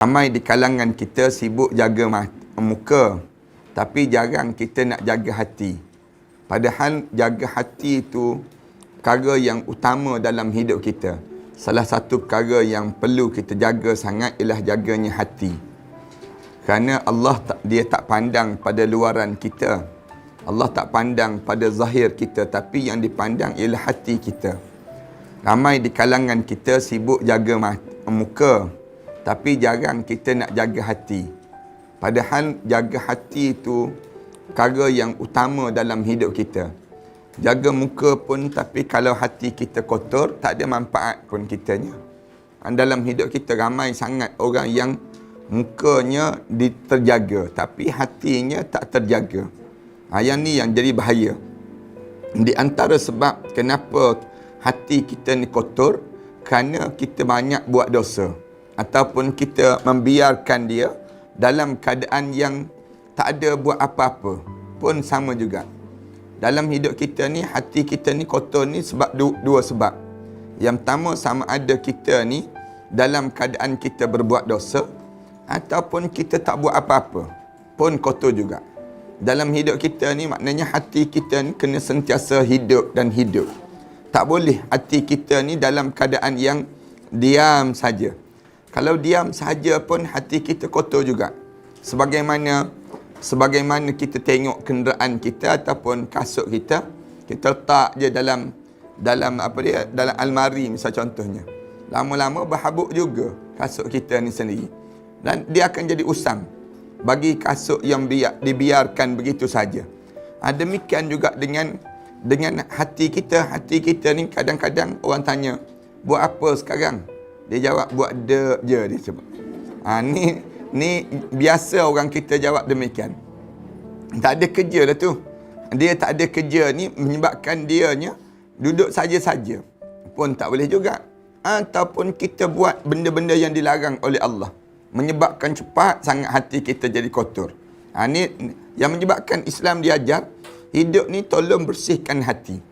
Ramai di kalangan kita sibuk jaga muka, tapi jarang kita nak jaga hati. Padahal jaga hati itu perkara yang utama dalam hidup kita. Salah satu perkara yang perlu kita jaga sangat ialah jaganya hati. Kerana Allah dia tak pandang pada luaran kita. Allah tak pandang pada zahir kita, tapi yang dipandang ialah hati kita. Ramai di kalangan kita sibuk jaga muka, tapi jarang kita nak jaga hati. Padahal jaga hati itu perkara yang utama dalam hidup kita. Jaga muka pun, tapi kalau hati kita kotor, tak ada manfaat pun kitanya. Dalam hidup kita ramai sangat orang yang mukanya terjaga, tapi hatinya tak terjaga. Yang ni yang jadi bahaya. Di antara sebab kenapa hati kita ni kotor, kerana kita banyak buat dosa. Ataupun kita membiarkan dia dalam keadaan yang tak ada buat apa-apa pun sama juga. Dalam hidup kita ni, hati kita ni kotor ni sebab dua sebab. Yang pertama, sama ada kita ni dalam keadaan kita berbuat dosa, ataupun kita tak buat apa-apa pun kotor juga. Dalam hidup kita ni, maknanya hati kita ni kena sentiasa hidup dan hidup. Tak boleh hati kita ni dalam keadaan yang diam saja. Kalau diam sahaja pun hati kita kotor juga. Sebagaimana kita tengok kenderaan kita ataupun kasut kita, kita letak je dalam dalam almari misal contohnya. Lama-lama berhabuk juga kasut kita ni sendiri. Dan dia akan jadi usang bagi kasut yang dibiarkan begitu saja. Demikian juga dengan hati kita. Hati kita ni kadang-kadang orang tanya, buat apa sekarang? Dia jawab, buat je dia sebut. Ni biasa orang kita jawab demikian. Tak ada kerja lah tu. Dia tak ada kerja ni menyebabkan dianya duduk saja-saja. Pun tak boleh juga. Ataupun kita buat benda-benda yang dilarang oleh Allah, menyebabkan cepat sangat hati kita jadi kotor. Ni yang menyebabkan Islam diajar, hidup ni tolong bersihkan hati.